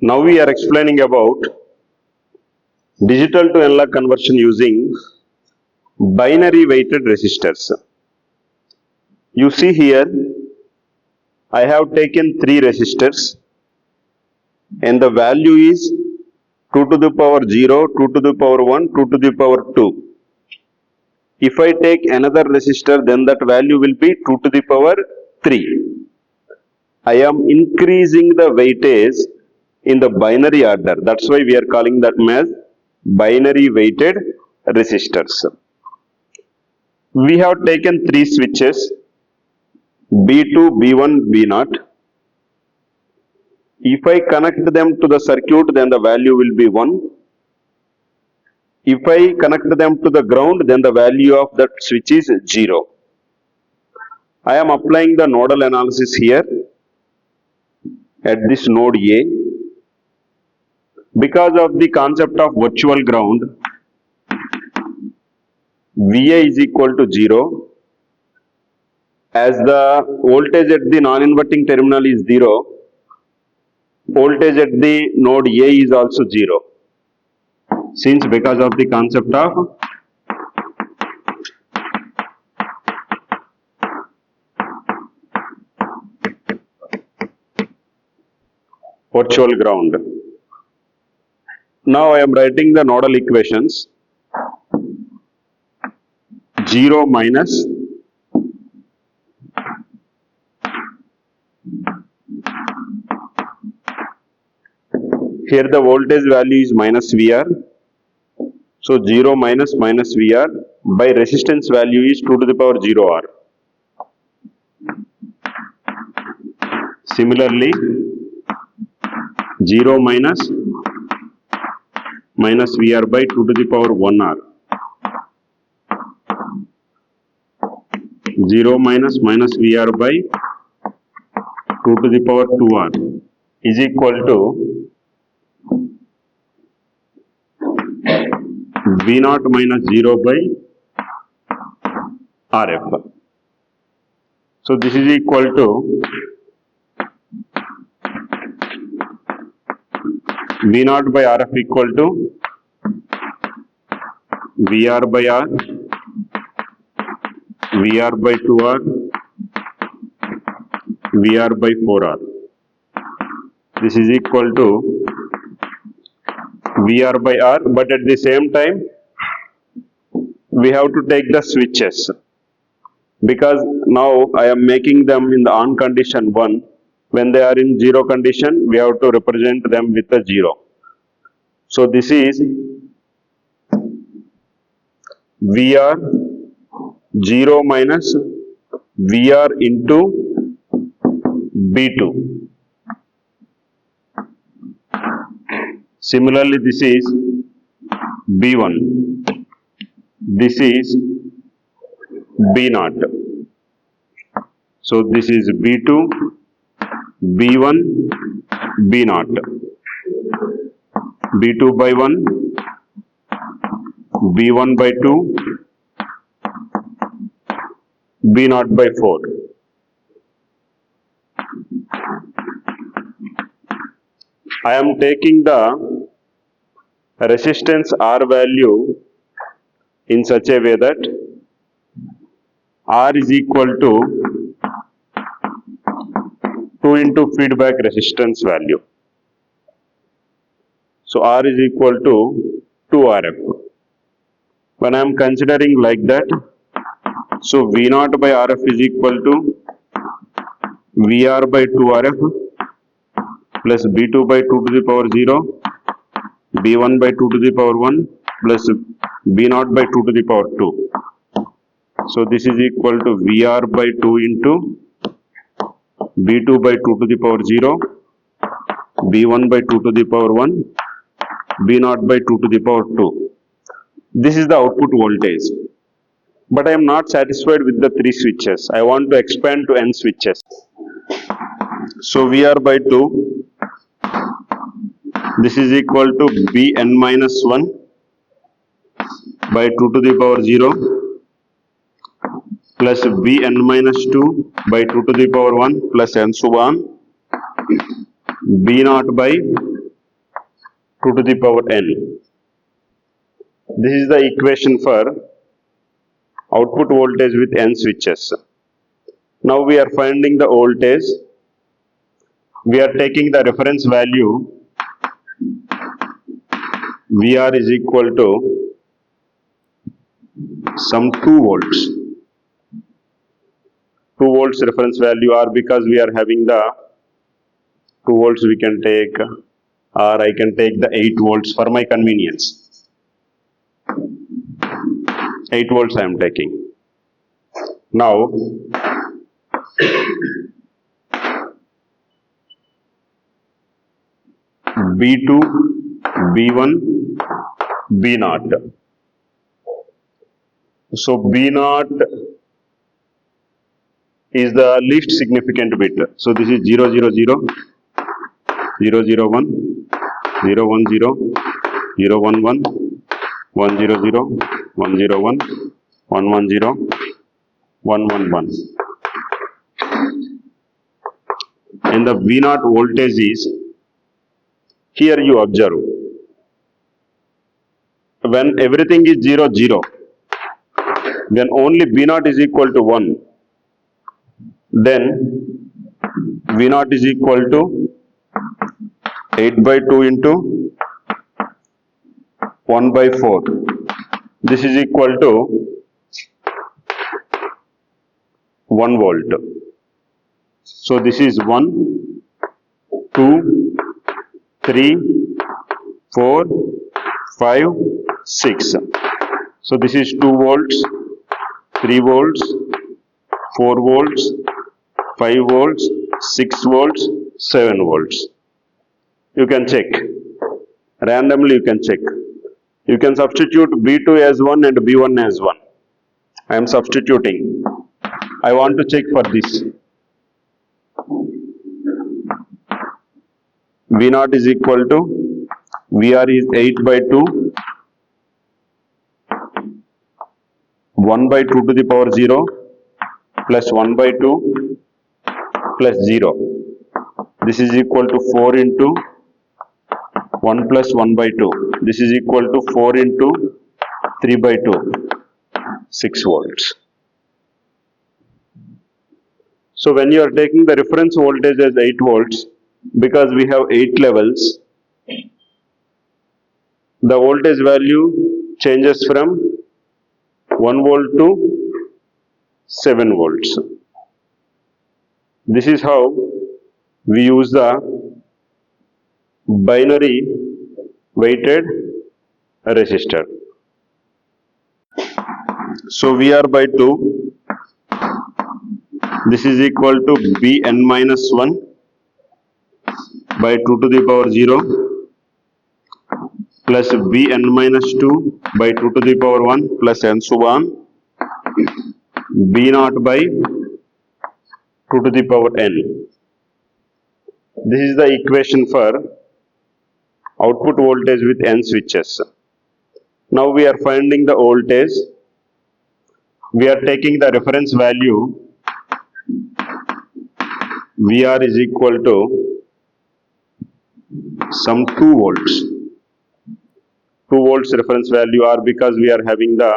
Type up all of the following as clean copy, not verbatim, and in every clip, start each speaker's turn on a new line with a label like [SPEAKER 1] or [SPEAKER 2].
[SPEAKER 1] Now we are explaining about digital to analog conversion using binary weighted resistors. You see here, I have taken 3 resistors and the value is 2 to the power 0, 2 to the power 1, 2 to the power 2. If I take another resistor, then that value will be 2 to the power 3. I am increasing the weightage in the binary order. That's why we are calling that as binary weighted resistors. We have taken 3 switches, B2, B1, B0. If I connect them to the circuit, then the value will be 1. If I connect them to the ground, then the value of that switch is 0. I am applying the nodal analysis here at this node A. Because of the concept of virtual ground, VA is equal to 0. As the voltage at the non-inverting terminal is 0, voltage at the node A is also 0. Since because of the concept of virtual ground. Now I am writing the nodal equations. 0 minus here the voltage value is minus VR. So 0 minus VR by resistance value is 2 to the power 0 R. Similarly, 0 minus VR by 2 to the power 1 R. 0 minus VR by 2 to the power 2 R is equal to V0 minus 0 by RF. So this is equal to V0 by RF equal to VR by R, VR by 2R, VR by 4R. This is equal to VR by R, but at the same time we have to take the switches, because now I am making them in the on condition 1. When they are in 0 condition, we have to represent them with a 0. So this is VR 0 minus VR into B2. Similarly, this is B1. This is B0. So this is B2, B1, B0. B2 by 1, B1 by 2, B0 by 4. I am taking the resistance R value in such a way that R is equal to 2 into feedback resistance value. So R is equal to 2 RF. When I am considering like that, so V0 by RF is equal to VR by 2 RF plus B2 by 2 to the power 0, B1 by 2 to the power 1 plus B0 by 2 to the power 2. So this is equal to VR by 2 into B2 by 2 to the power 0, B1 by 2 to the power 1, B0 by 2 to the power 2. This is the output voltage. But I am not satisfied with the 3 switches. I want to expand to n switches. So VR by 2, this is equal to Bn minus 1 by 2 to the power 0 plus Bn minus 2 by 2 to the power 1 plus n sub on B0 by 2 to the power n. This is the equation for output voltage with n switches. Now we are finding the voltage. We are taking the reference value VR is equal to some 2 volts. 2 volts reference value, or because we are having the 2 volts we can take, or I can take the 8 volts for my convenience. 8 volts I am taking. Now B2, B1, B0. So B0 is the least significant bit. So this is 0, 0, 0, 0, 0, 1, 0, 1, 0, 0, 1, 1, 1, 0, 0, 1, 0, 1, 1, 1, 0, 1, 1, 1. And the V0 voltage is, here you observe, when everything is 0, 0, when only V0 is equal to 1, then V0 is equal to 8 by 2 into 1 by 4. This is equal to 1 volt. So this is 1, 2, 3, 4, 5, 6. So this is 2 volts, 3 volts, 4 volts, 5 volts, 6 volts, 7 volts. You can check. Randomly you can check. You can substitute B2 as 1 and B1 as 1. I am substituting. I want to check for this. V0 is equal to, VR is 8 by 2, 1 by 2 to the power 0, plus 1 by 2, plus 0. This is equal to 4 into 1 plus 1 by 2. This is equal to 4 into 3 by 2, 6 volts. So when you are taking the reference voltage as 8 volts, because we have 8 levels, the voltage value changes from 1 volt to 7 volts. This is how we use the binary weighted resistor. So VR by 2, this is equal to Bn minus 1 by 2 to the power 0 plus Bn minus 2 by 2 to the power 1 plus n so on, B0 by 2 to the power n. This is the equation for output voltage with n switches. Now we are finding the voltage. We are taking the reference value VR is equal to some 2 volts. 2 volts reference value, or because we are having the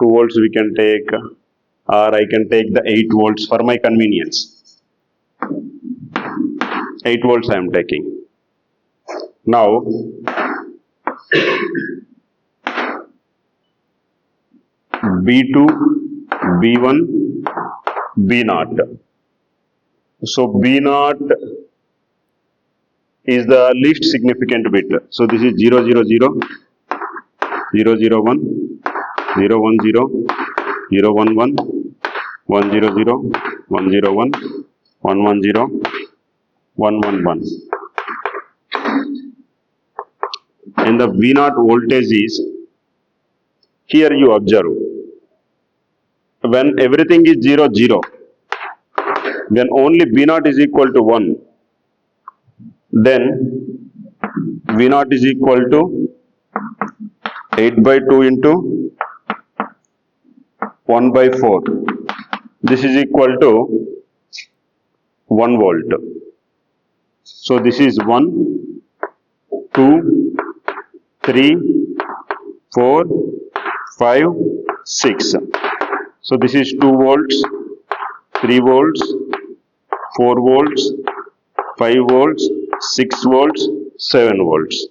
[SPEAKER 1] 2 volts we can take, or I can take the 8 volts for my convenience. 8 volts I am taking. Now B2, B1, B0. So B0 is the least significant bit. So this is 0, 0, 0, 0, 0, 1, 0, 1, 0, 0, 1, 1, 1, 0, 0, 1, 0, 1, 1, 1, 0, 1, 1, 1. And the V0 voltage is, here you observe, when everything is 0, 0, when only V0 is equal to 1, then V0 is equal to 8 by 2 into 1 by 4. This is equal to 1 volt. So this is 1, 2, 3, 4, 5, 6. So this is 2 volts, 3 volts, 4 volts, 5 volts, 6 volts, 7 volts.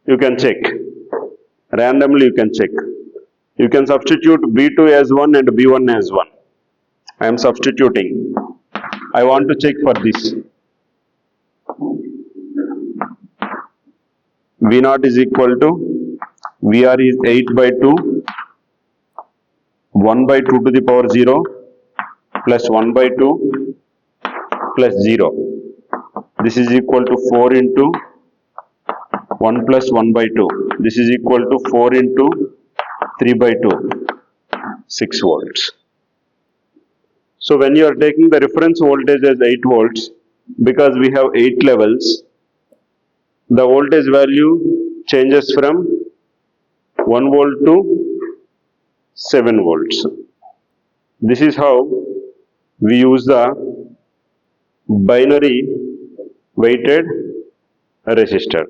[SPEAKER 1] You can check. Randomly you can check. You can substitute B2 as 1 and B1 as 1. I am substituting. I want to check for this. V0 is equal to, VR is 8 by 2, 1 by 2 to the power 0, plus 1 by 2, plus 0. This is equal to 4 into 1 plus 1 by 2. This is equal to 4 into 3 by 2, 6 volts. So when you are taking the reference voltage as 8 volts, because we have 8 levels, the voltage value changes from 1 volt to 7 volts. This is how we use the binary weighted resistor.